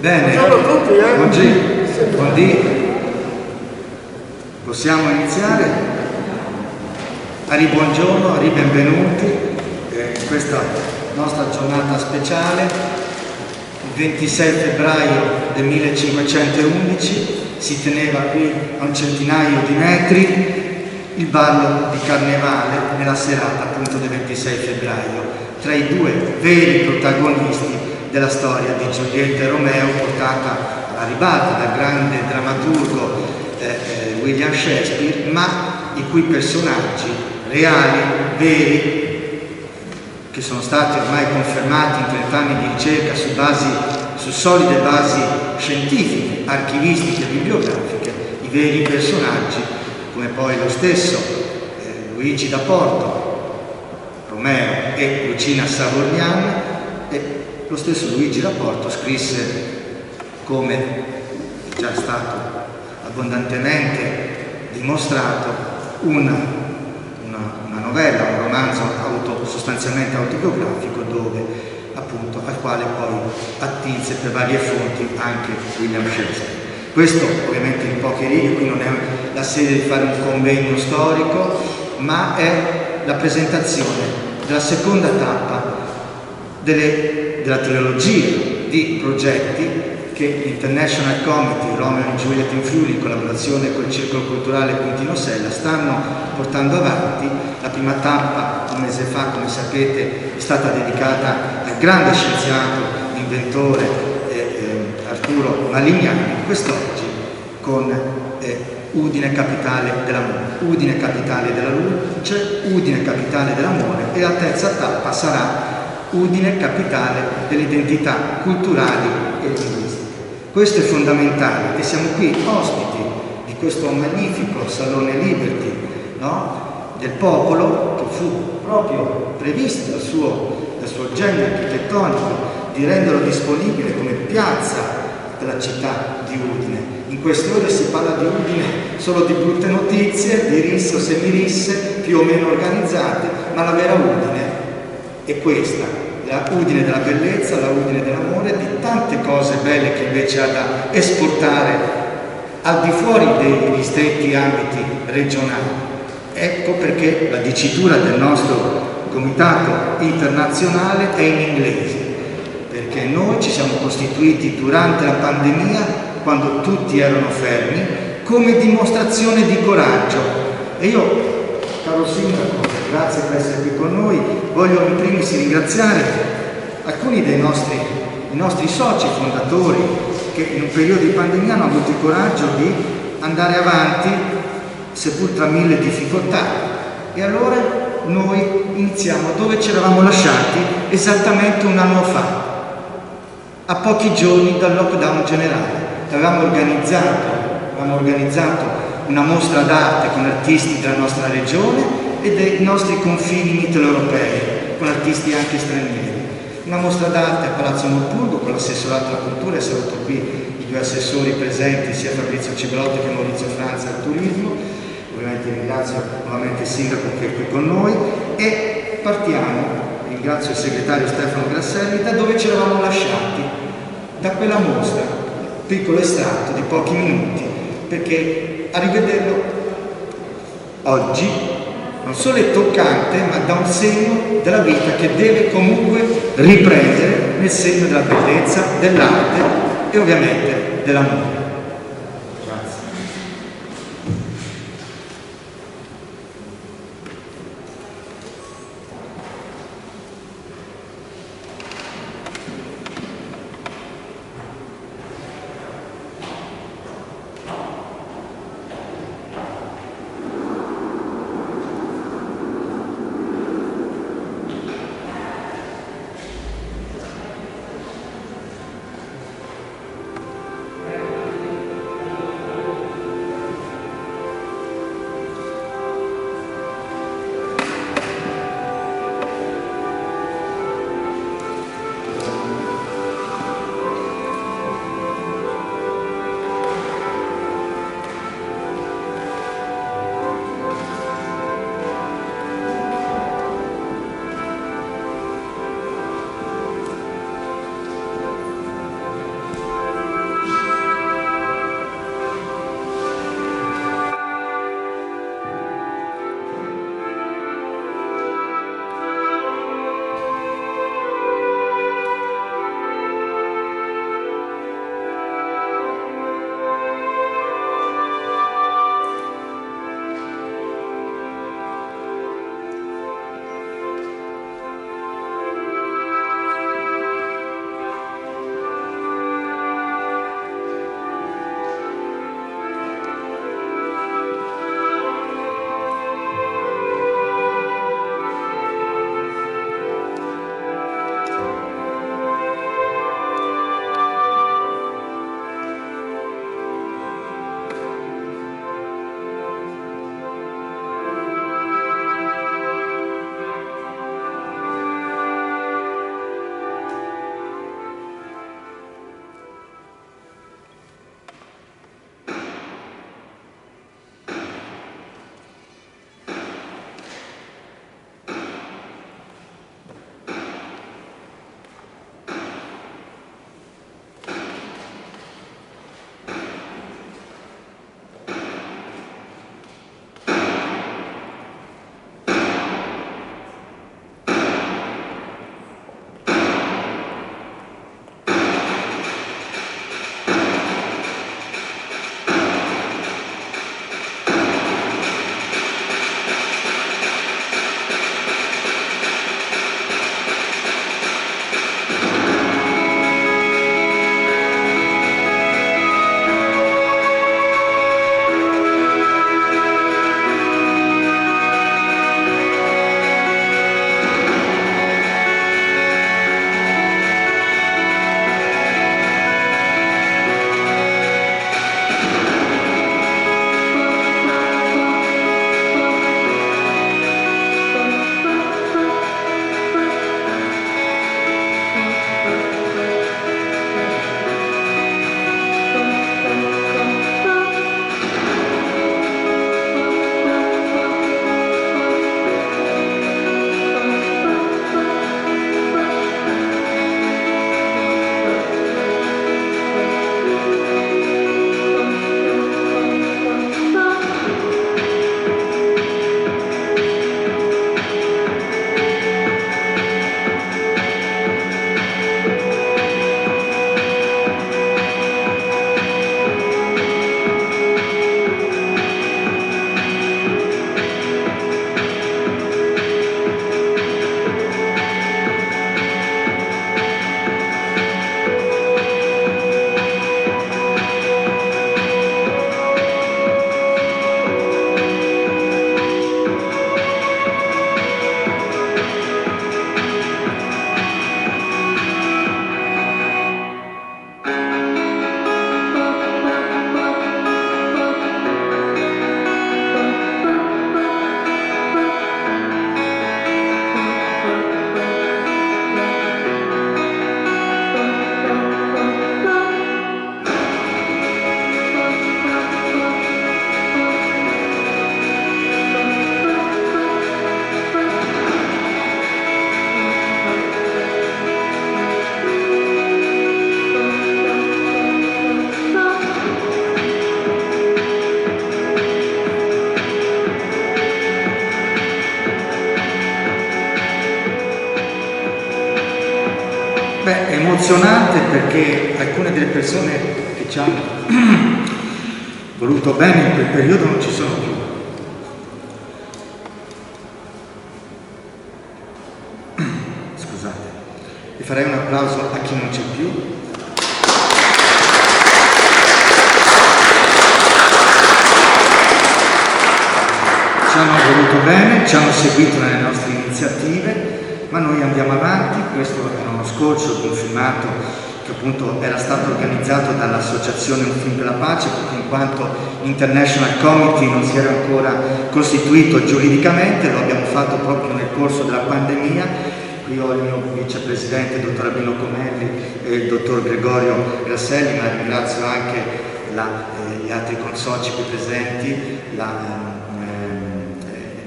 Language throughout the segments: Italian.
Bene, buondì. Possiamo iniziare? Buongiorno, benvenuti in questa nostra giornata speciale. Il 26 febbraio del 1511 si teneva qui a un centinaio di metri il ballo di carnevale nella serata appunto del 26 febbraio tra i due veri protagonisti della storia di Giulietta e Romeo, portata alla ribalta dal grande drammaturgo William Shakespeare, ma i cui personaggi reali, veri, che sono stati ormai confermati in 30 anni di ricerca su solide basi scientifiche, archivistiche e bibliografiche, i veri personaggi, come poi lo stesso Luigi da Porto, Romeo e Lucina Savorgnan, e lo stesso Luigi da Porto scrisse, come è già stato abbondantemente dimostrato, una novella, un romanzo sostanzialmente autobiografico, dove appunto al quale poi attinse per varie fonti anche William Shakespeare. Questo ovviamente in poche righe, qui non è la sede di fare un convegno storico, ma è la presentazione della seconda tappa della trilogia di progetti che l'International Committee Romeo e Juliet in Friuli, in collaborazione col Circolo Culturale Quintino Sella, stanno portando avanti. La prima tappa, un mese fa, come sapete, è stata dedicata al grande scienziato, inventore Arturo Malignani, quest'oggi con Udine capitale dell'amore, Udine capitale della luce, Udine capitale dell'amore, e la terza tappa sarà Udine capitale delle identità culturali e linguistiche. Questo è fondamentale, e siamo qui ospiti di questo magnifico Salone Liberty, no? Del popolo, che fu proprio previsto dal suo genio architettonico di renderlo disponibile come piazza della città di Udine. In queste ore si parla di Udine solo di brutte notizie, di risse o semirisse più o meno organizzate, ma la vera Udine è questa, la Udine della bellezza, la Udine dell'amore, di tante cose belle che invece ha da esportare al di fuori degli stretti ambiti regionali. Ecco perché la dicitura del nostro comitato internazionale è in inglese, perché noi ci siamo costituiti durante la pandemia, quando tutti erano fermi, come dimostrazione di coraggio. E io, caro Sindaco, grazie per essere qui con noi, voglio in primis ringraziare alcuni dei nostri soci fondatori che in un periodo di pandemia hanno avuto il coraggio di andare avanti, seppur tra mille difficoltà. E allora noi iniziamo dove ci eravamo lasciati esattamente un anno fa, a pochi giorni dal lockdown generale. Avevamo organizzato una mostra d'arte con artisti della nostra regione e dei nostri confini mitteleuropei, con artisti anche stranieri. Una mostra d'arte a Palazzo Morpurgo con l'assessorato alla cultura, e saluto qui i due assessori presenti, sia Fabrizio Cibolotti che Maurizio Franza al turismo. Ovviamente ringrazio nuovamente il Sindaco che è qui con noi, e partiamo, ringrazio il segretario Stefano Grasselli, da dove ci eravamo lasciati, da quella mostra, piccolo estratto di pochi minuti, perché a rivederlo oggi non solo è toccante, ma dà un segno della vita che deve comunque riprendere nel segno della bellezza, dell'arte e ovviamente dell'amore. Beh, è emozionante perché alcune delle persone che ci hanno voluto bene in quel periodo non ci sono più. Scusate, e farei un applauso a chi non c'è più. Ci hanno voluto bene, ci hanno seguito nelle nostre iniziative, ma noi andiamo avanti. Questo era uno scorcio di un filmato che appunto era stato organizzato dall'associazione Un Film per la Pace, perché in quanto International Committee non si era ancora costituito giuridicamente, lo abbiamo fatto proprio nel corso della pandemia. Qui ho il mio vicepresidente, il dottor Albino Comelli, e il dottor Gregorio Grasselli, ma ringrazio anche gli altri consorci qui presenti,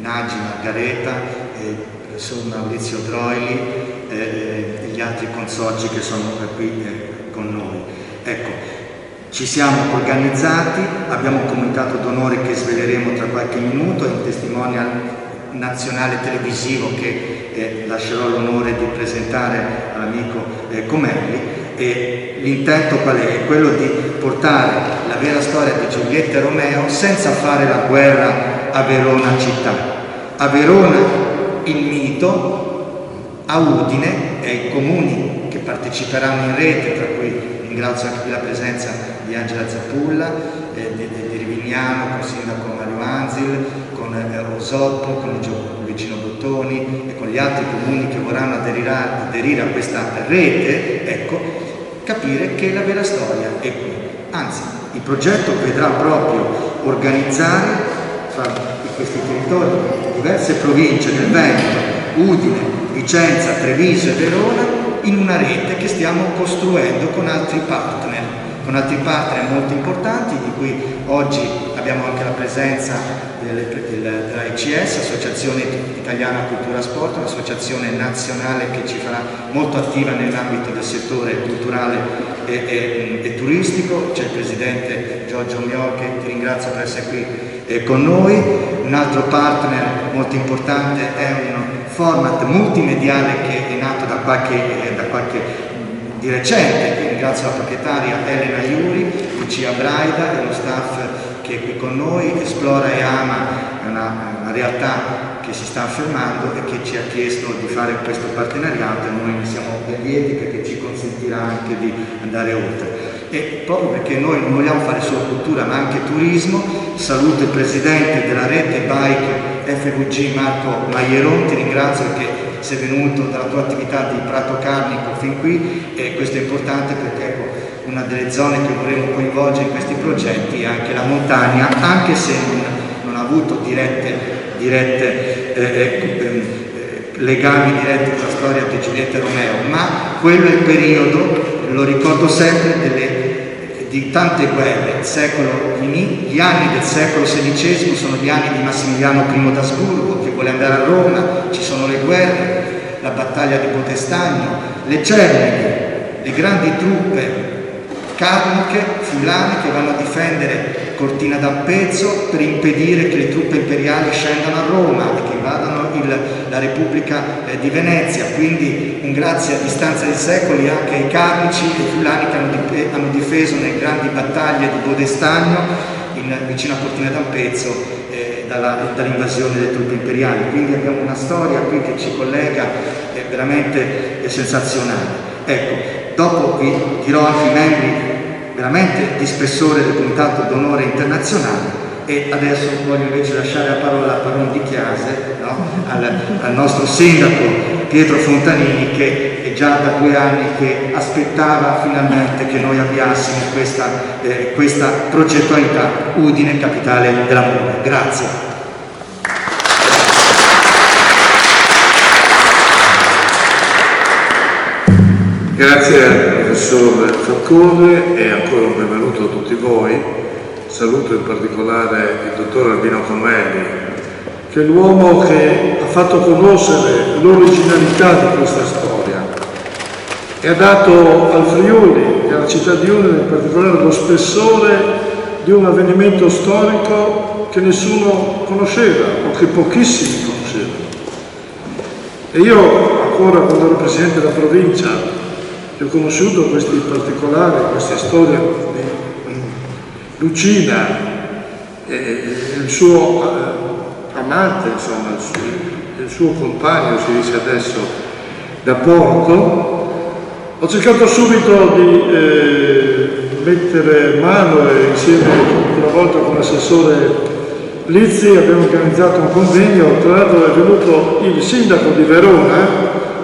Nagi Margareta, il professor Maurizio Droili e gli altri consorci che sono qui con noi. Ecco, ci siamo organizzati, abbiamo un comitato d'onore che sveleremo tra qualche minuto, in testimonial nazionale televisivo che lascerò l'onore di presentare all'amico Comelli. E l'intento qual è? È quello di portare la vera storia di Giulietta e Romeo senza fare la guerra a Verona città. A Verona il mito, a Udine e ai comuni che parteciperanno in rete, tra cui ringrazio anche qui la presenza di Angela Zappulla, di Rivignano, con il sindaco Mario Anzil, con Osoppo, con il vicino Bottoni e con gli altri comuni che vorranno aderire a questa rete, ecco, capire che la vera storia è qui. Anzi, il progetto vedrà proprio organizzare fra questi territori diverse province del Veneto, Udine, Vicenza, Treviso e Verona, in una rete che stiamo costruendo con altri partner molto importanti, di cui oggi abbiamo anche la presenza dell'AICS, Associazione Italiana Cultura Sport, un'associazione nazionale che ci farà molto attiva nell'ambito del settore culturale e turistico. C'è il presidente Giorgio Mior, che ti ringrazio per essere qui con noi. Un altro partner molto importante è un format multimediale che è nato da qualche di recente. Ringrazio la proprietaria Elena Iuri, Lucia Braida e lo staff che è qui con noi. Esplora e Ama è una realtà che si sta affermando e che ci ha chiesto di fare questo partenariato, e noi ne siamo ben lieti perché ci consentirà anche di andare oltre. E proprio perché noi non vogliamo fare solo cultura ma anche turismo, saluto il presidente della rete Bike FVG Marco Maieron, ti ringrazio perché sei venuto dalla tua attività di Prato Carnico fin qui, e questo è importante perché ecco, una delle zone che vorremmo coinvolgere in questi progetti è anche la montagna, anche se non ha avuto legami diretti con la storia di Giulietta e Romeo, ma quello è il periodo, lo ricordo sempre, di tante guerre. Gli anni del secolo XVI sono gli anni di Massimiliano I d'Asburgo che vuole andare a Roma, ci sono le guerre, la battaglia di Potestagno, le Cermidi, le grandi truppe carniche, fulane che vanno a difendere Cortina d'Ampezzo per impedire che le truppe imperiali scendano a Roma e che invadano la Repubblica di Venezia. Quindi un grazie a distanza di secoli anche ai carnici e ai fulani che hanno difeso nelle grandi battaglie di Bodestagno vicino a Cortina d'Ampezzo dall'invasione delle truppe imperiali. Quindi abbiamo una storia qui che ci collega, veramente sensazionale. Ecco, dopo vi dirò anche i membri veramente di spessore del Comitato d'Onore Internazionale, e adesso voglio invece lasciare la parola a Padron di Chiase, no? al nostro sindaco Pietro Fontanini, che è già da 2 anni che aspettava finalmente che noi avviassimo questa progettualità Udine, capitale dell'amore. Grazie. Grazie al professor Falcone e ancora un benvenuto a tutti voi. Saluto in particolare il dottor Albino Comelli, che è l'uomo che ha fatto conoscere l'originalità di questa storia e ha dato al Friuli e alla città di Udine in particolare lo spessore di un avvenimento storico che nessuno conosceva o che pochissimi conoscevano. E io ancora, quando ero presidente della provincia, Io ho conosciuto questi particolari, queste storie di Lucina e il suo amante, insomma, il suo compagno, si dice adesso, da Porto. Ho cercato subito di mettere mano e insieme una volta con l'assessore Lizzi abbiamo organizzato un convegno. Tra l'altro è venuto il sindaco di Verona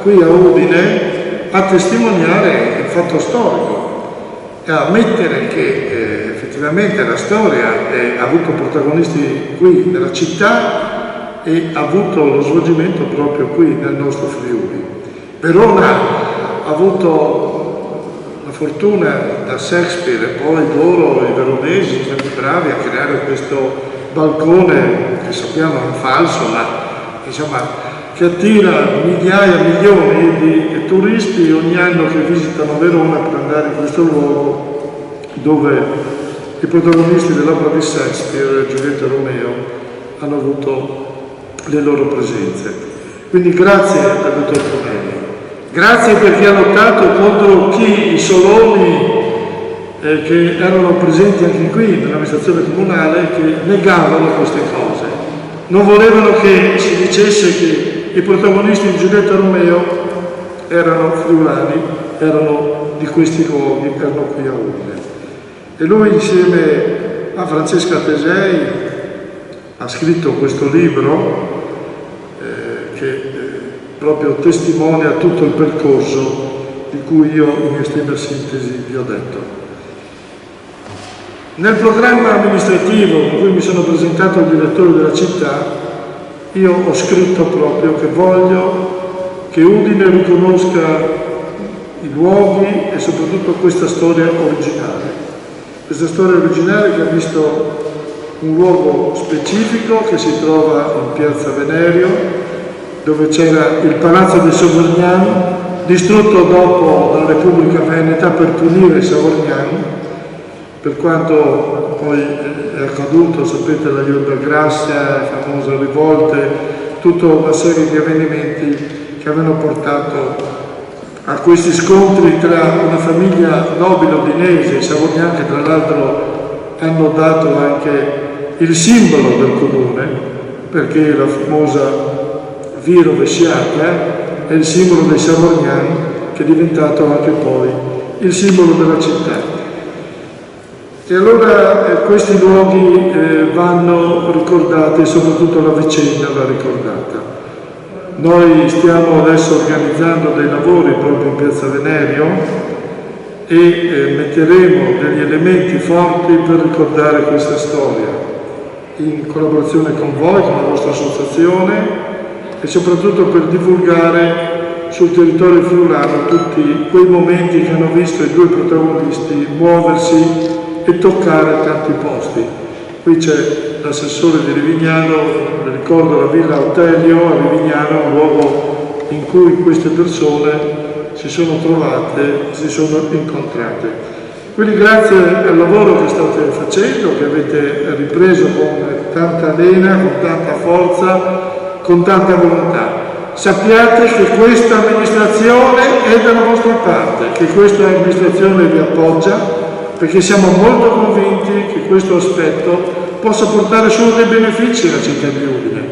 qui a Udine a testimoniare il fatto storico e a ammettere che effettivamente la storia ha avuto protagonisti qui nella città e ha avuto lo svolgimento proprio qui nel nostro Friuli. Verona ha avuto la fortuna da Shakespeare e poi loro, i veronesi, sono bravi a creare questo balcone che sappiamo è un falso, ma insomma che attira migliaia, milioni di turisti ogni anno che visitano Verona per andare in questo luogo dove i protagonisti dell'opera di Shakespeare, Giulietta e Romeo, hanno avuto le loro presenze. Quindi grazie al dottor Comelli, grazie perché ha lottato contro chi, i Soloni, che erano presenti anche qui nell'amministrazione comunale, che negavano queste cose. Non volevano che si dicesse che i protagonisti di Giulietta e Romeo erano friulani, erano di questi luoghi, erano qui a Udine. E lui insieme a Francesca Tesei ha scritto questo libro che proprio testimonia tutto il percorso di cui io in estrema sintesi vi ho detto. Nel programma amministrativo con cui mi sono presentato al direttore della città, io ho scritto proprio che voglio che Udine riconosca i luoghi e soprattutto questa storia originale. Questa storia originale che ha visto un luogo specifico che si trova in Piazza Venerio, dove c'era il Palazzo dei Savorgnan, distrutto dopo dalla Repubblica Veneta per punire i Savorgnan, per quanto poi è accaduto, sapete, la Iolda Grassia, le famose rivolte, tutta una serie di avvenimenti che avevano portato a questi scontri tra una famiglia nobile udinese, i Savorgnan, che tra l'altro hanno dato anche il simbolo del comune, perché la famosa Via Rovesciata è il simbolo dei Savorgnan, che è diventato anche poi il simbolo della città. E allora questi luoghi vanno ricordati e soprattutto la vicenda va ricordata. Noi stiamo adesso organizzando dei lavori proprio in Piazza Venerio e metteremo degli elementi forti per ricordare questa storia, in collaborazione con voi, con la vostra associazione e soprattutto per divulgare sul territorio friulano tutti quei momenti che hanno visto i due protagonisti muoversi e toccare tanti posti. Qui c'è l'assessore di Rivignano, vi ricordo la Villa Otelio a Rivignano, un luogo in cui queste persone si sono trovate, si sono incontrate. Quindi grazie al lavoro che state facendo, che avete ripreso con tanta lena, con tanta forza, con tanta volontà. Sappiate che questa amministrazione è dalla vostra parte, che questa amministrazione vi appoggia, perché siamo molto convinti che questo aspetto possa portare solo dei benefici alla città di Udine,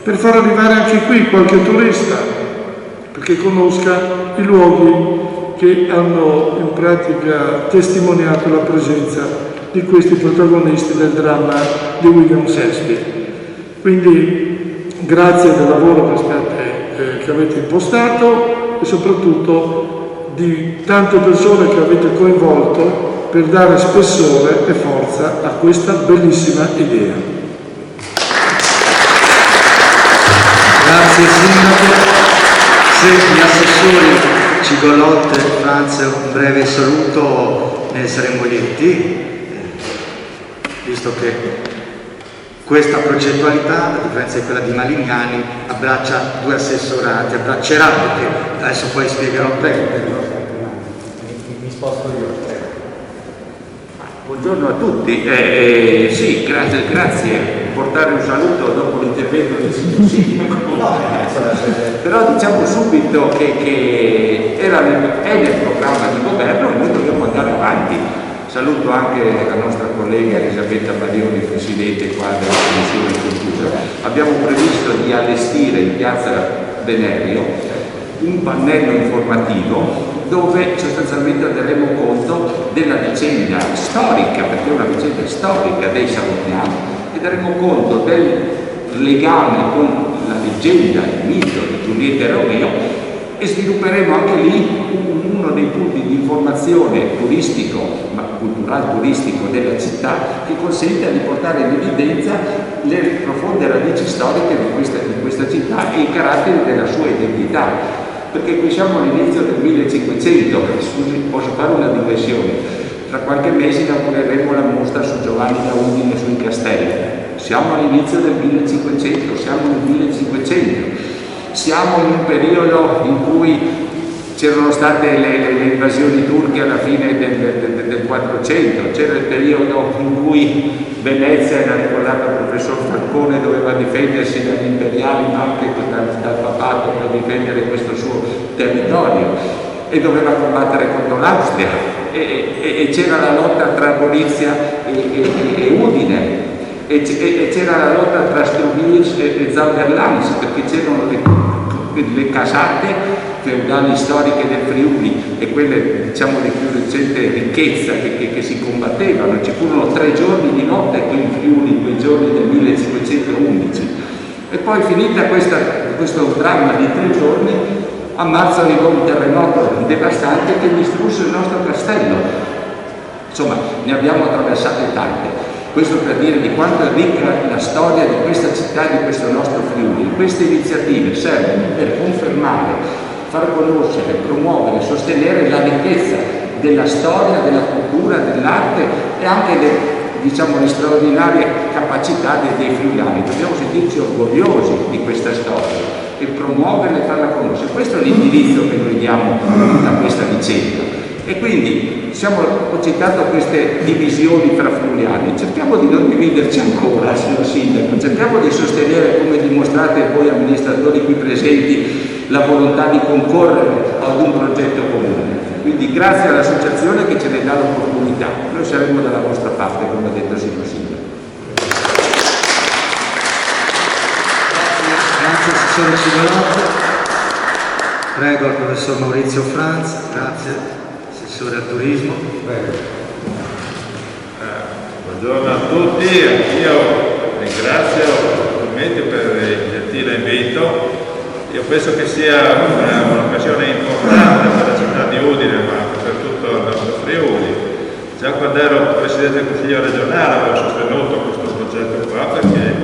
per far arrivare anche qui qualche turista, perché conosca i luoghi che hanno in pratica testimoniato la presenza di questi protagonisti del dramma di William Shakespeare. Quindi grazie del lavoro che avete impostato e soprattutto di tante persone che avete coinvolto per dare spessore e forza a questa bellissima idea. Grazie Sindaco. Se gli assessori Cigolotte e Franz un breve saluto ne saremo lieti, visto che questa progettualità, a differenza di quella di Malignani, abbraccia due assessorati, abbraccerà, perché adesso poi spiegherò bene. Mi sposto io. Buongiorno a tutti, sì, grazie, portare un saluto dopo l'intervento del sindaco. Però diciamo subito che è nel programma di governo e noi dobbiamo andare avanti. Saluto anche la nostra collega Elisabetta Barioni, presidente qua della Commissione Cultura. Abbiamo previsto di allestire in piazza Venerio un pannello informativo dove sostanzialmente daremo conto della vicenda storica, perché è una vicenda storica dei Salottiani, e daremo conto del legame con la leggenda, il mito di Giulietta e Romeo, e svilupperemo anche lì uno dei punti di informazione turistico, ma culturale turistico della città, che consente di portare in evidenza le profonde radici storiche di questa città e i caratteri della sua identità. Perché qui siamo all'inizio del 1500, posso fare una digressione, tra qualche mese inaugureremo la mostra su Giovanni da Udine sui castelli, siamo all'inizio del 1500, siamo nel 1500, siamo in un periodo in cui c'erano state le invasioni turche alla fine del 400, c'era il periodo in cui Venezia, era ricordato il professor Falcone, doveva difendersi dagli imperiali ma anche dal papato per difendere questo suo territorio e doveva combattere contro l'Austria e c'era la lotta tra Gorizia e Udine e c'era la lotta tra Strumius e Zauberlands, perché c'erano le casate feudali storiche del Friuli e quelle diciamo di più recente ricchezza che si combattevano. Ci furono 3 giorni di notte qui in Friuli in quei giorni del 1511 e poi finita questo dramma di 3 giorni, a marzo arrivò un terremoto devastante che distrusse il nostro castello. Insomma, ne abbiamo attraversate tante. Questo per dire di quanto è ricca la storia di questa città e di questo nostro Friuli. Queste iniziative servono per confermare, far conoscere, promuovere, sostenere la ricchezza della storia, della cultura, dell'arte e anche le straordinarie capacità dei friulani. Dobbiamo sentirci orgogliosi di questa storia e promuoverla e farla conoscere. Questo è l'indirizzo che noi diamo a questa vicenda. E quindi ho citato queste divisioni fra friulani, cerchiamo di non dividerci ancora, signor Sindaco, cerchiamo di sostenere, come dimostrate voi amministratori qui presenti, la volontà di concorrere ad un progetto comune. Quindi grazie all'associazione che ce ne dà l'opportunità, noi saremo dalla vostra parte, come ha detto il signor Sindaco. Grazie assessore Cigolotto. Prego il professor Maurizio Franz, grazie. Assessore al turismo. Buongiorno a tutti, anch'io ringrazio ovviamente per il gentile invito. Io penso che sia un'occasione importante per la città di Udine, ma anche per tutto il nostro Friuli. Già quando ero Presidente del Consiglio regionale avevo sostenuto questo progetto qua perché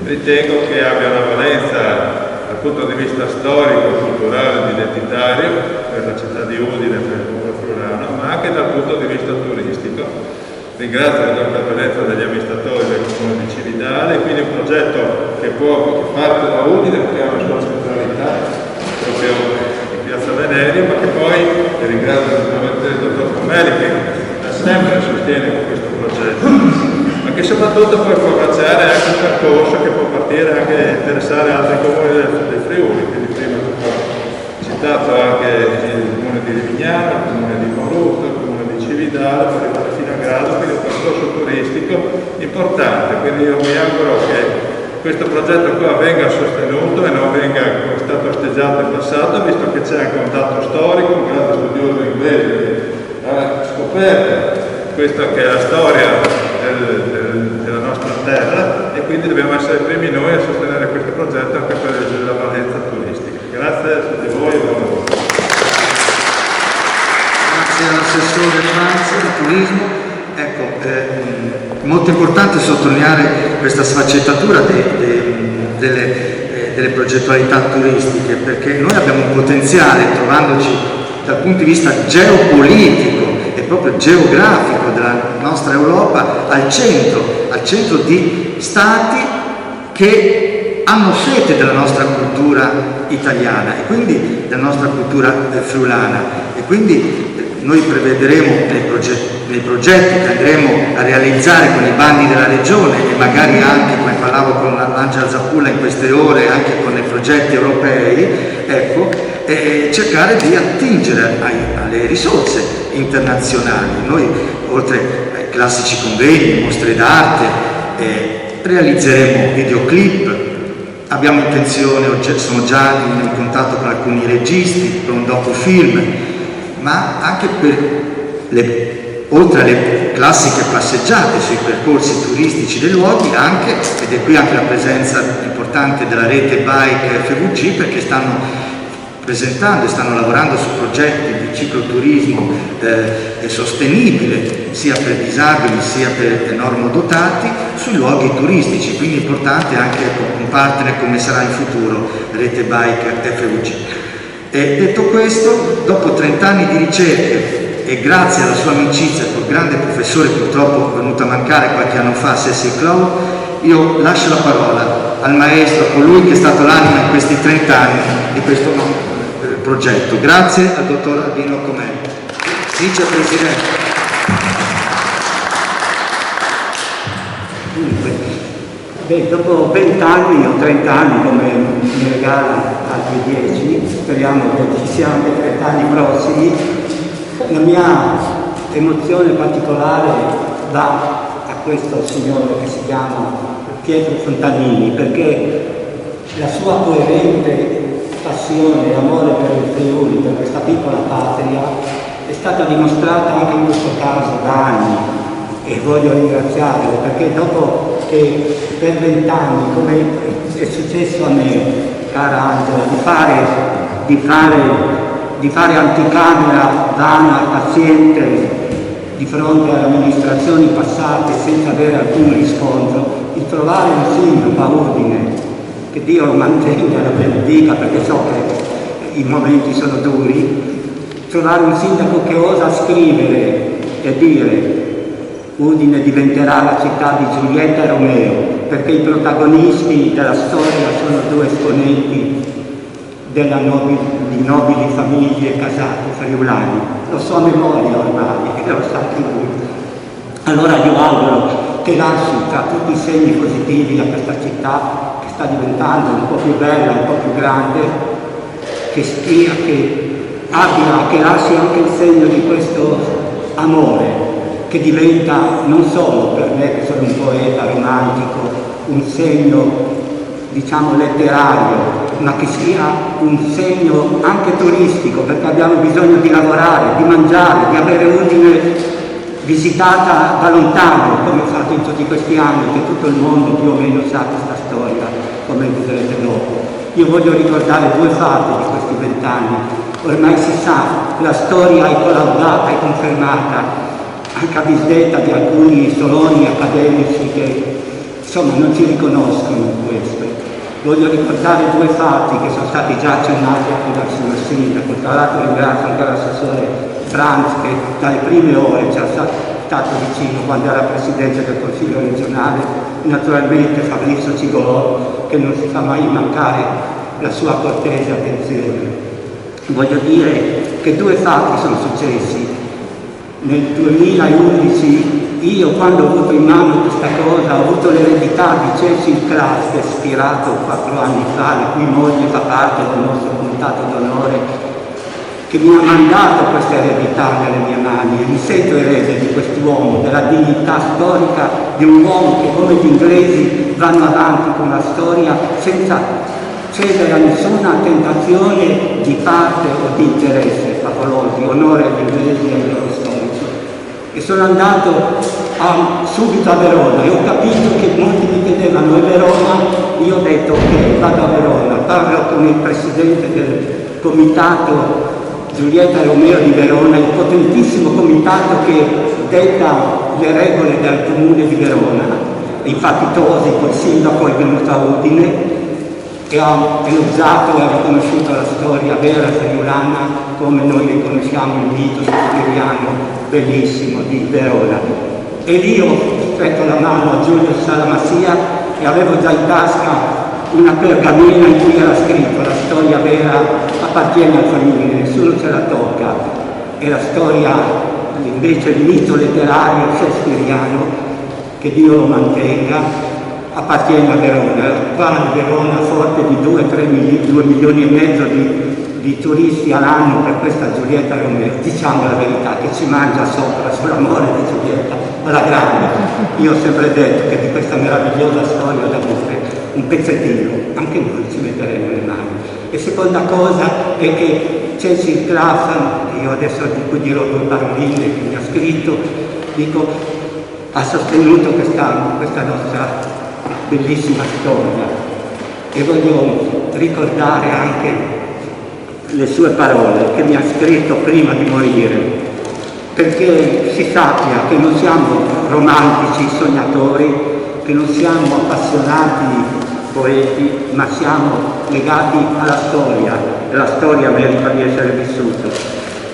ritengo che abbia una valenza dal punto di vista storico, culturale ed identitario per la città di Udine, per il popolo friulano, ma anche dal punto di vista turistico. Ringrazio la intervenenza degli amministratori del Comune di Cividale, quindi un progetto che parte da Udine, che ha una sua centralità proprio in piazza Venerio, ma che poi, e ringrazio il dottor Comelli che da sempre sostiene questo progetto, ma che soprattutto può foraggiare anche un percorso che può partire anche e interessare altri comuni del Friuli, quindi prima ho citato anche il comune di Livignano, il comune di Moruzzo, il comune di Cividale, per arrivare fino a Grado, quindi un percorso turistico importante, quindi io mi auguro che questo progetto qua venga sostenuto e non venga come è stato osteggiato in passato, visto che c'è anche un dato storico, un grande studioso inglese che ha scoperto questa che è la storia della nostra terra e quindi dobbiamo essere i primi noi a sostenere questo progetto anche per la valenza turistica. Grazie a tutti voi e buon lavoro. Grazie all'assessore Franz del turismo. Ecco, molto importante sottolineare questa sfaccettatura delle progettualità turistiche, perché noi abbiamo un potenziale, trovandoci dal punto di vista geopolitico e proprio geografico della nostra Europa al centro di stati che hanno fede della nostra cultura italiana e quindi della nostra cultura friulana, e quindi noi prevederemo nei progetti che andremo a realizzare con i bandi della Regione e magari anche, come parlavo con Angela Zappulla in queste ore, anche con i progetti europei, ecco, cercare di attingere alle risorse internazionali. Noi, oltre ai classici convegni, mostre d'arte, realizzeremo videoclip, abbiamo intenzione, sono già in contatto con alcuni registi per un docufilm, ma anche oltre alle classiche passeggiate sui percorsi turistici dei luoghi, anche, ed è qui anche la presenza importante della rete Bike FVG, perché stanno presentando e stanno lavorando su progetti di cicloturismo sostenibile sia per disabili sia per normodotati sui luoghi turistici, quindi è importante anche un partner come sarà in futuro Rete Bike FVG. E detto questo, dopo 30 anni di ricerche e grazie alla sua amicizia col grande professore, purtroppo venuto a mancare qualche anno fa, Cecil Clow, io lascio la parola al maestro, colui che è stato l'anima in questi 30 anni di questo progetto. Grazie al dottor Albino Comelli, vicepresidente. Dopo 20 anni o 30 anni, come mi regala altri 10, speriamo che ci siano anche 30 anni prossimi, la mia emozione particolare va a questo signore che si chiama Pietro Fontanini, perché la sua coerente passione e amore per il Friuli, per questa piccola patria, è stata dimostrata anche in questo caso da anni, e voglio ringraziarlo perché dopo che per 20 anni, come è successo a me, cara Angela, di fare anticamera vana al paziente di fronte alle amministrazioni passate senza avere alcun riscontro, di trovare un sindaco a Udine, che Dio lo mantenga e lo benedica, perché so che i momenti sono duri, trovare un sindaco che osa scrivere e dire Udine diventerà la città di Giulietta e Romeo, perché i protagonisti della storia sono due esponenti di nobili famiglie casate friulani. Lo so a memoria ormai, lo sa anche lui. Allora io auguro che lasci tra tutti i segni positivi a questa città che sta diventando un po' più bella, un po' più grande, che lasci anche il segno di questo amore, che diventa non solo per me che sono un poeta romantico, un segno diciamo letterario, ma che sia un segno anche turistico, perché abbiamo bisogno di lavorare, di mangiare, di avere Udine visitata da lontano, come ho fatto in tutti questi anni, che tutto il mondo più o meno sa questa storia, come vedrete dopo. Io voglio ricordare due fatti di questi 20 anni. Ormai si sa, la storia è collaudata e confermata, anche a disdetta di alcuni soloni accademici che insomma non ci riconoscono in questo. Voglio ricordare due fatti che sono stati già accennati anche dal signor sindaco. Tra l'altro ringrazio anche l'assessore Franz che dalle prime ore ci è stato vicino quando era presidente del Consiglio regionale, naturalmente Fabrizio Cigolò, che non si fa mai mancare la sua cortese attenzione. Voglio dire che due fatti sono successi. Nel 2011 io, quando ho avuto in mano questa cosa, ho avuto l'eredità di Cecil Klaas, che è ispirato 4 anni fa, la cui moglie fa parte del nostro comitato d'onore, che mi ha mandato questa eredità nelle mie mani, e mi sento erede di quest'uomo, della dignità storica di un uomo che, come gli inglesi, vanno avanti con la storia senza cedere a nessuna tentazione di parte o di interesse favolosi, onore agli inglesi e ai loro storici. E sono andato subito a Verona e ho capito che molti mi chiedevano: e Verona? Io ho detto ok, vado a Verona, parlo con il presidente del comitato Giulietta e Romeo di Verona, il potentissimo comitato che detta le regole del comune di Verona. Infatti Tosi, il sindaco, è venuto a Udine e ha elogiato e ha riconosciuto la storia vera friulana come noi riconosciamo il mito siberiano bellissimo di Verona. E lì ho stretto la mano a Giulio Salamassia e avevo già in tasca una pergamena in cui era scritto: la storia vera appartiene al Friuli, nessuno ce la tocca. è la storia, invece il mito letterario shakespeariano, che Dio lo mantenga, appartiene a Verona. Qua Verona, forte di 2 milioni e mezzo di turisti all'anno per questa Giulietta Romeo, diciamo la verità, che ci mangia sopra sull'amore di Giulietta alla grande. Io ho sempre detto che di questa meravigliosa storia d'amore un pezzettino anche noi ci metteremo le mani. E seconda cosa è che Cecil Claflin, io adesso di cui dirò 2 paroline che mi ha scritto, ha sostenuto questa nostra bellissima storia, e voglio ricordare anche le sue parole che mi ha scritto prima di morire, perché si sappia che non siamo romantici sognatori, che non siamo appassionati poeti, ma siamo legati alla storia, e la storia merita di essere vissuta.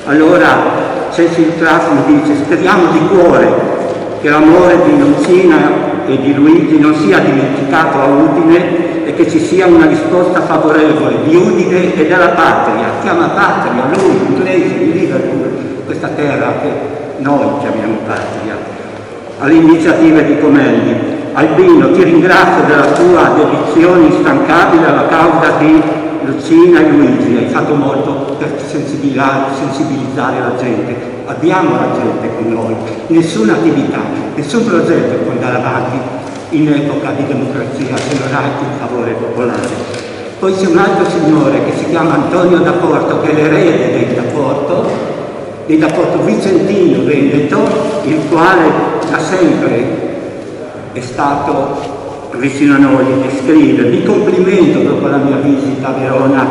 Allora Cecil Claflin dice: speriamo di cuore che l'amore di Lucina e di Luigi non sia dimenticato a Udine e che ci sia una risposta favorevole di Udine e della patria. Chiama patria lui, inglese, di Liverpool, questa terra che noi chiamiamo patria. Alle iniziative di Comendi. Albino, ti ringrazio della tua dedizione instancabile alla causa di Lucina e Luigi. Hai fatto molto per sensibilizzare la gente. Abbiamo la gente con noi, nessuna attività, nessun progetto può andare avanti in epoca di democrazia se non ha il favore popolare. Poi c'è un altro signore che si chiama Antonio da Porto, che è l'erede dei da Porto Vicentino Veneto, il quale da sempre è stato vicino a noi e scrive: vi complimento dopo la mia visita a Verona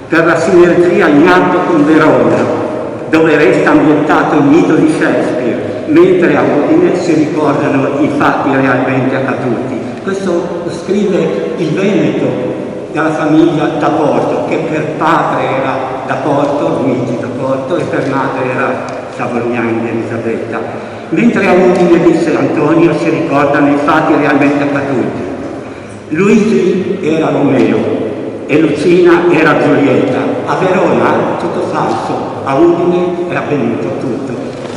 per la sinergia in atto con Verona, dove resta ambientato il mito di Shakespeare, mentre a Udine si ricordano i fatti realmente accaduti. Questo lo scrive il Veneto della famiglia da Porto, che per padre era da Porto, Luigi da Porto, e per madre era Savognani Elisabetta. Mentre a Udine, disse Antonio, si ricordano i fatti realmente accaduti. Luigi era Romeo e Lucina era Giulietta. A Verona tutto falso, a Udine è avvenuto tutto.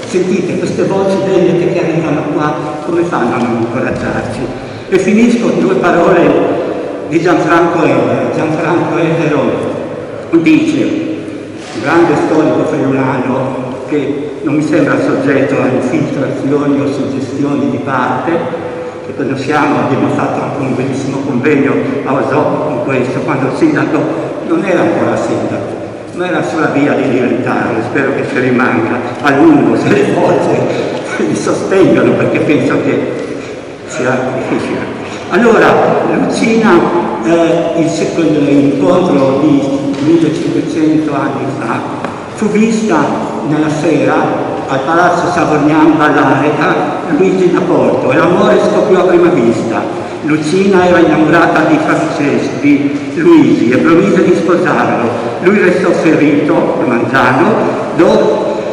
Sentite queste voci venete che arrivano qua, come fanno a non incoraggiarci? E finisco con 2 parole di Gianfranco Ellero. Gianfranco Ellero dice, un grande storico friulano che non mi sembra soggetto a infiltrazioni o suggestioni di parte, che conosciamo, abbiamo fatto anche un bellissimo convegno a Osò con questo, quando il sindaco non era ancora sindaco, ma era sulla via di diventarlo. Spero che ci rimanga a lungo, se le forze mi sostengano, perché penso che sia difficile. Allora, Lucina, il secondo incontro di 1500 anni fa, fu vista nella sera al Palazzo Savognani ballare da Luigi da Porto, e l'amore scoppiò a prima vista. Lucina era innamorata di Luigi e promise di sposarlo. Lui restò ferito, mangiano,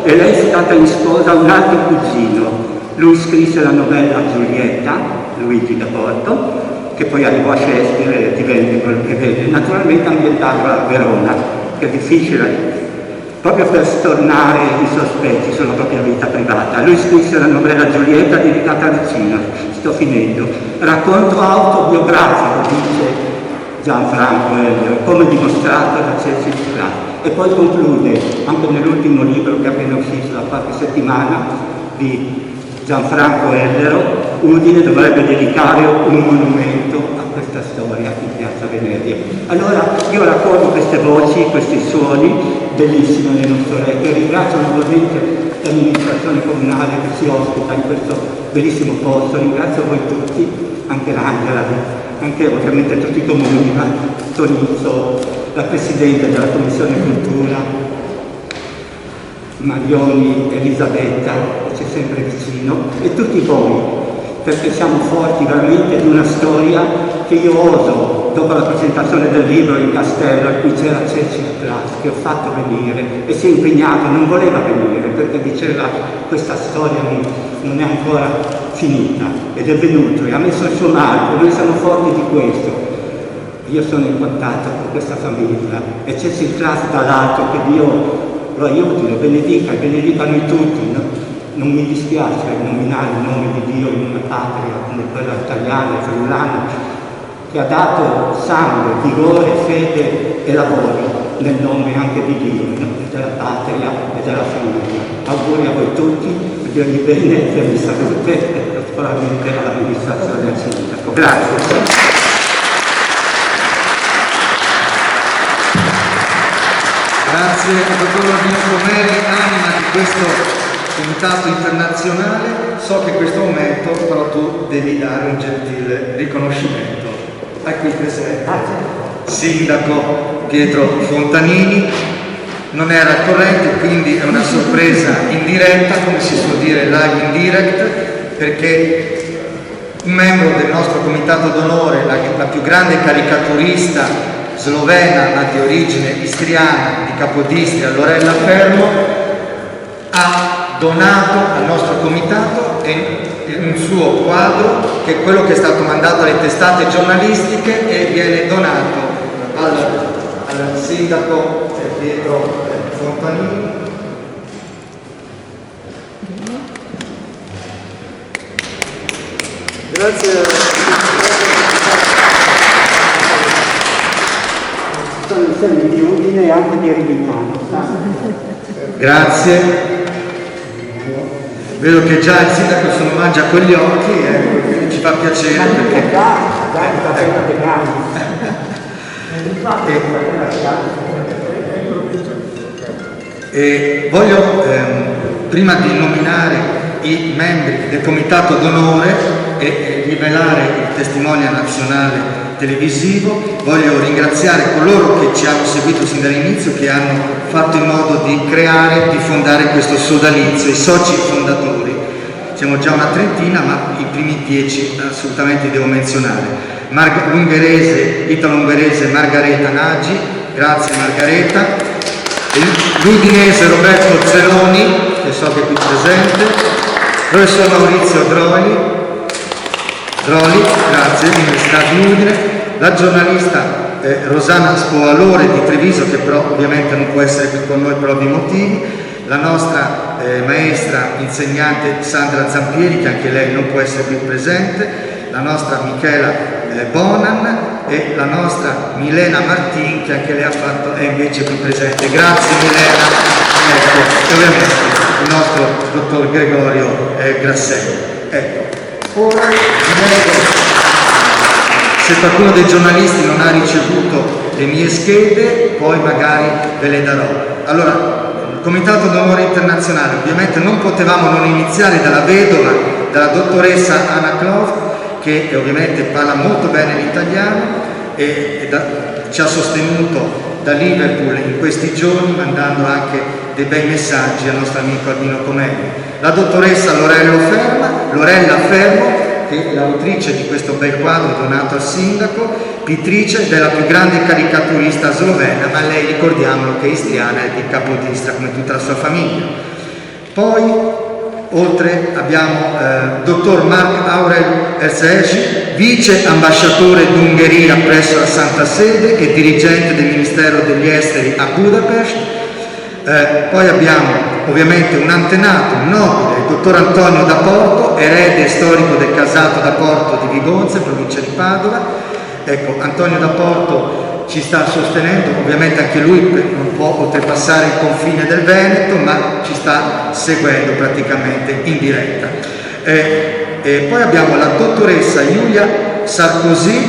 e lei fu data in sposa a un altro cugino. Lui scrisse la novella Giulietta, Luigi da Porto, che poi arrivò a Shakespeare e divenne quello che vede, naturalmente ambientato a Verona, che è difficile proprio per stornare i sospetti sulla propria vita privata. Lui scrisse la novella Giulietta dedicata a Lucina. Sto finendo. Racconto autobiografico, dice Gianfranco Ellero, come dimostrato da Cecil Claflin. E poi conclude, anche nell'ultimo libro che è appena uscito da qualche settimana, di Gianfranco Ellero, Udine dovrebbe dedicare un monumento a questa storia in Piazza Venezia. Allora io raccolgo queste voci, questi suoni bellissimi nel nostro letto, e ringrazio nuovamente l'amministrazione comunale che ci ospita in questo bellissimo posto. Ringrazio voi tutti, anche l'Angela, anche ovviamente tutti i comuni, ma Tonizzo, la Presidente della Commissione Cultura, Marioni, Elisabetta, c'è sempre vicino, e tutti voi, perché siamo forti veramente di una storia che io oso, dopo la presentazione del libro in castello, a cui c'era Cecil Claflin, che ho fatto venire, e si è impegnato, non voleva venire, perché diceva questa storia non è ancora finita, ed è venuto e ha messo il suo marco. Noi siamo forti di questo. Io sono in contatto con questa famiglia, e Cecil Claflin dall'altro, che Dio lo aiuti, lo benedica e benedica noi tutti. No? Non mi dispiace nominare il nome di Dio in una patria come quella italiana, friulana, che ha dato sangue, vigore, fede e lavoro nel nome anche di Dio, no? Della patria e della famiglia. Auguri a voi tutti, Dio di bene, Dio di salute e prosperamento all'amministrazione del sindaco. Grazie. Grazie al dottor Albino Comelli, anima di questo comitato internazionale. So che in questo momento però tu devi dare un gentile riconoscimento a qui presente. Sindaco Pietro Fontanini non era al corrente, quindi è una sorpresa in diretta, come si suol dire live in direct, perché un membro del nostro comitato d'onore, la più grande caricaturista slovena ma di origine istriana di Capodistria, Lorella Fermo, ha donato al nostro comitato un suo quadro, che è quello che è stato mandato alle testate giornalistiche e viene donato al sindaco Pietro Fontanini. Grazie. Sono i segni di Udine e anche di Rivignano. Grazie. Vedo che già il sindaco se lo mangia con gli occhi e quindi ci fa piacere perché... E voglio, prima di nominare i membri del comitato d'onore e rivelare il testimonial nazionale televisivo, voglio ringraziare coloro che ci hanno seguito sin dall'inizio, che hanno fatto in modo di creare, di fondare questo sodalizio, i soci fondatori. Siamo già una trentina, ma i primi 10 assolutamente devo menzionare. Italo-ungherese Margareta Nagy, grazie Margareta. L'udinese Roberto Zeloni, che so che è qui presente. Professor Maurizio Droli, grazie, Università di Udine. La giornalista Rosanna Spovalore di Treviso, che però ovviamente non può essere qui con noi per ovvi motivi. La nostra maestra insegnante Sandra Zampieri, che anche lei non può essere qui presente. La nostra Michela Bonan e la nostra Milena Martin, che anche lei è invece qui presente. Grazie Milena. Ecco, e ovviamente il nostro dottor Gregorio Grasselli. Ecco. Ora se qualcuno dei giornalisti non ha ricevuto le mie schede, poi magari ve le darò. Allora, il Comitato d'Onore Internazionale, ovviamente non potevamo non iniziare dalla vedova, dalla dottoressa Anna Kloff, che ovviamente parla molto bene l'italiano e ci ha sostenuto da Liverpool in questi giorni, mandando anche dei bei messaggi al nostro amico Albino Comelli. La dottoressa Lorella Fermo, che è l'autrice di questo bel quadro donato al sindaco, pittrice ed è la più grande caricaturista slovena, ma lei, ricordiamolo, che è istriana e di Capodistria come tutta la sua famiglia. Poi oltre abbiamo dottor Mark Aurel Erceg, vice ambasciatore d'Ungheria presso la Santa Sede e dirigente del Ministero degli Esteri a Budapest. Poi abbiamo ovviamente un antenato, un nobile, il dottor Antonio da Porto, erede storico del casato da Porto di Vigonze, provincia di Padova. Ecco, Antonio da Porto ci sta sostenendo, ovviamente anche lui non può oltrepassare il confine del Veneto, ma ci sta seguendo praticamente in diretta. E poi abbiamo la dottoressa Giulia Sarkozy,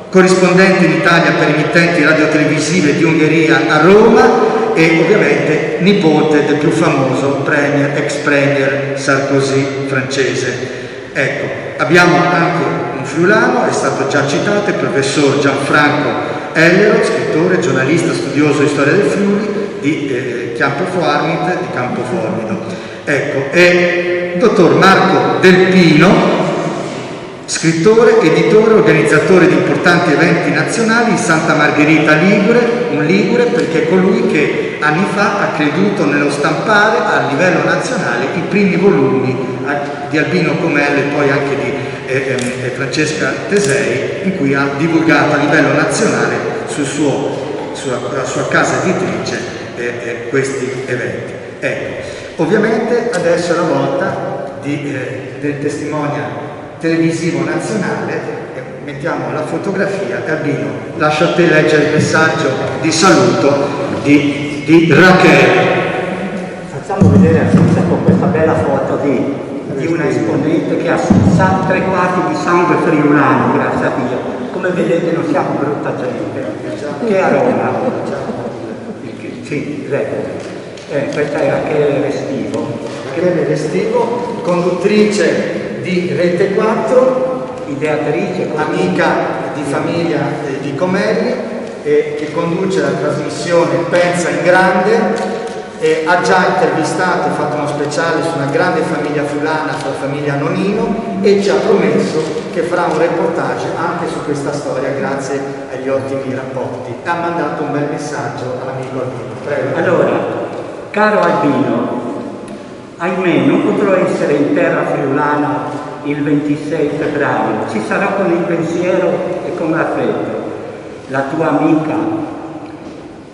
corrispondente in Italia per emittenti radiotelevisive di Ungheria a Roma e ovviamente nipote del più famoso ex premier Sarkozy francese. Ecco, abbiamo anche un friulano, è stato già citato, il professor Gianfranco Ellero, scrittore, giornalista, studioso di storia del Friuli di Campoformido. Ecco, e il dottor Marco Del Pino, scrittore, editore, organizzatore di importanti eventi nazionali in Santa Margherita Ligure, un ligure perché è colui che anni fa ha creduto nello stampare a livello nazionale i primi volumi di Albino Comelli e poi anche di Francesca Tesei, in cui ha divulgato a livello nazionale sulla sua casa editrice questi eventi. Ecco, ovviamente adesso è la volta del testimonial televisivo nazionale. Mettiamo la fotografia e Albino, lascio a te leggere il messaggio di saluto di Rachele. Facciamo vedere con questa bella foto di una esponente che ha 3 quarti di sangue friulano, grazie a Dio. Come vedete non siamo brutta gente, che aroma. Sì, questa è Rachele Restivo. Rachele Restivo, conduttrice di Rete 4, ideatrice, amica di famiglia di Comelli, che conduce la trasmissione Pensa in Grande. Ha già intervistato, fatto uno speciale su una grande famiglia friulana, sulla famiglia Nonino, e ci ha promesso che farà un reportage anche su questa storia grazie agli ottimi rapporti. Ha mandato un bel messaggio all'amico Albino. Prego. Allora, caro Albino, ahimè non potrò essere in terra friulana il 26 febbraio, ci sarò con il pensiero e con l'affetto. La tua amica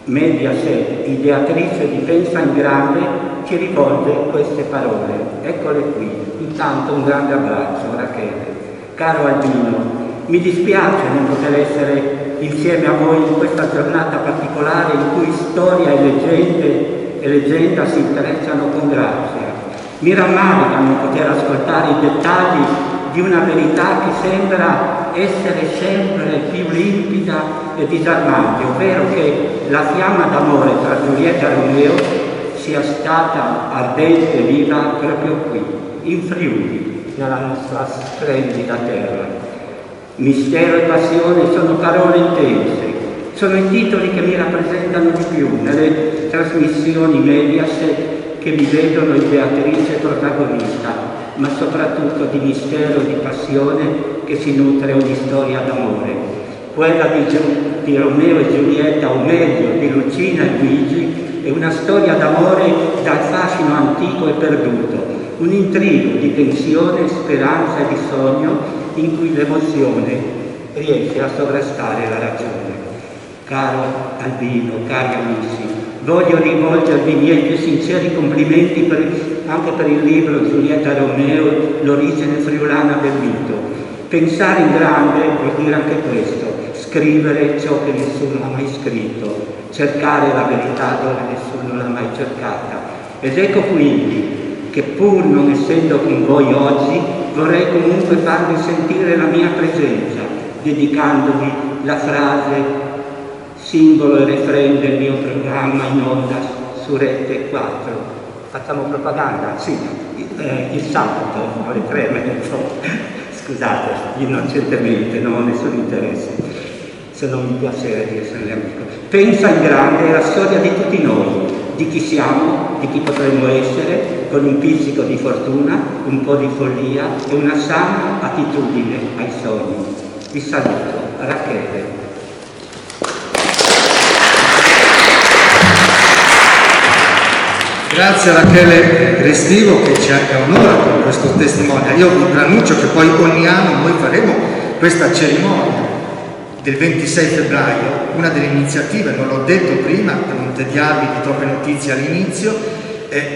Mediaset, ideatrice di Pensa in Grande, ci rivolge queste parole. Eccole qui. Intanto un grande abbraccio, Rachele. Caro Albino, mi dispiace non poter essere insieme a voi in questa giornata particolare in cui storia e leggenda si intrecciano con grazia. Mi rammarica non poter ascoltare i dettagli di una verità che sembra essere sempre più limpida e disarmante, ovvero che la fiamma d'amore tra Giulietta e Romeo sia stata ardente e viva proprio qui, in Friuli, nella nostra splendida terra. Mistero e passione sono parole intense, sono i titoli che mi rappresentano di più nelle trasmissioni Mediaset che mi vedono ideatrice e protagonista, ma soprattutto di mistero e di passione che si nutre ogni storia d'amore. Quella di Romeo e Giulietta, o meglio di Lucina e Luigi, è una storia d'amore dal fascino antico e perduto, un intrigo di tensione, speranza e di sogno in cui l'emozione riesce a sovrastare la ragione. Caro Albino, cari amici, voglio rivolgervi i miei più sinceri complimenti anche per il libro Giulietta e Romeo, l'origine friulana del mito. Pensare in grande vuol dire anche questo, scrivere ciò che nessuno ha mai scritto, cercare la verità dove nessuno l'ha mai cercata. Ed ecco quindi che pur non essendo con voi oggi, vorrei comunque farvi sentire la mia presenza, dedicandovi la frase singolo e refrain del mio programma in onda su Rete 4. Facciamo propaganda? Sì, il sabato alle 3:30. Scusate, innocentemente, non ho nessun interesse, se non mi piacere di essere amico. Pensa in grande è la storia di tutti noi, di chi siamo, di chi potremmo essere, con un pizzico di fortuna, un po' di follia e una sana attitudine ai sogni. Vi saluto, Rachele. Grazie a Rachele Restivo che ci onora con questo testimone. Io vi preannuncio che poi ogni anno noi faremo questa cerimonia del 26 febbraio, una delle iniziative, non l'ho detto prima per non tediarvi di troppe notizie all'inizio,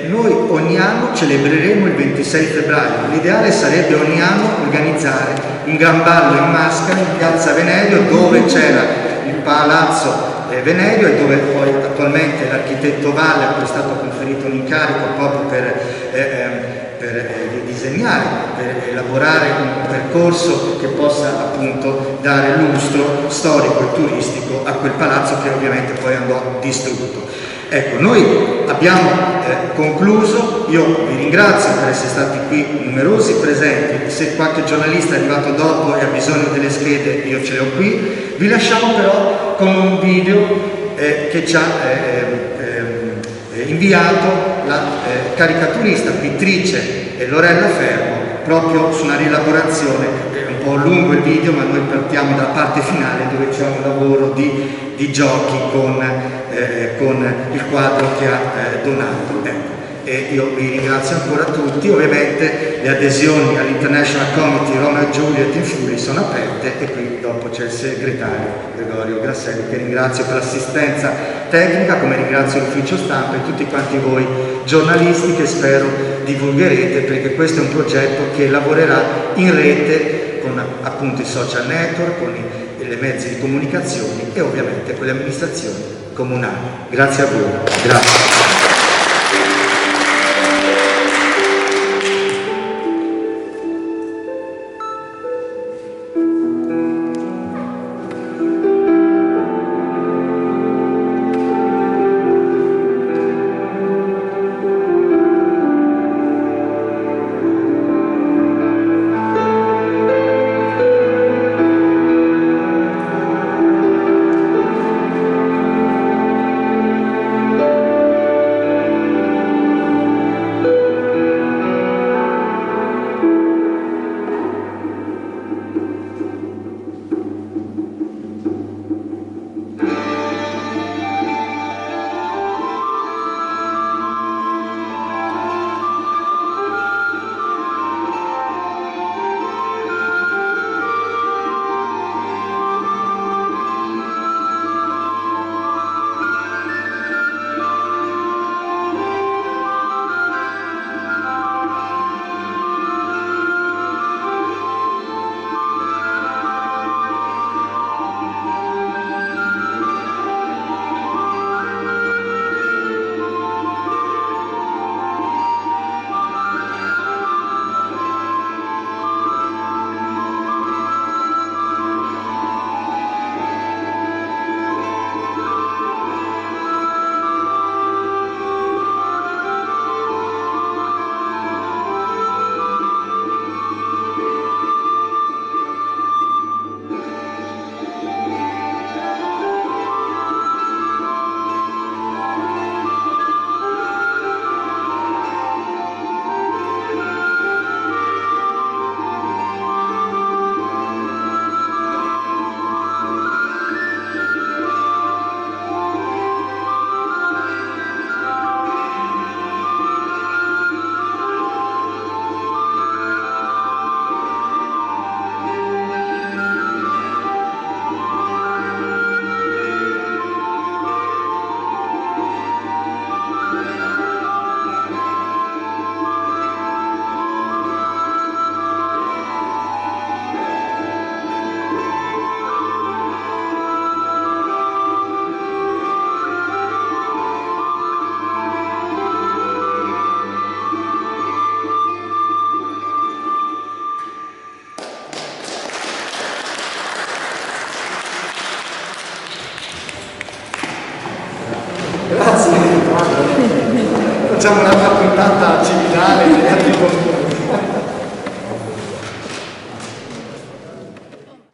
noi ogni anno celebreremo il 26 febbraio. L'ideale sarebbe ogni anno organizzare un gran ballo in maschera in piazza Venerio, dove c'era il palazzo Venerio e dove poi attualmente l'architetto Valle, a cui è stato conferito un incarico proprio per disegnare, per elaborare un percorso che possa appunto dare lustro storico e turistico a quel palazzo che ovviamente poi andò distrutto. Ecco, noi abbiamo concluso, io vi ringrazio per essere stati qui numerosi presenti, se qualche giornalista è arrivato dopo e ha bisogno delle schede io ce le ho qui, vi lasciamo però con un video che ci ha inviato la caricaturista, pittrice Lorella Fermo, proprio su una rielaborazione, è un po' lungo il video ma noi partiamo dalla parte finale dove c'è un lavoro di giochi con il quadro che ha donato. Ecco. e io vi ringrazio ancora tutti. Ovviamente le adesioni all'International Committee Romeo e Juliet in Friuli sono aperte, e qui dopo c'è il segretario Gregorio Grasselli, che ringrazio per l'assistenza tecnica, come ringrazio l'ufficio stampa e tutti quanti voi giornalisti che spero divulgherete, perché questo è un progetto che lavorerà in rete con appunto i social network, con le mezzi di comunicazione e ovviamente con le amministrazioni comunali. Grazie a voi. Grazie.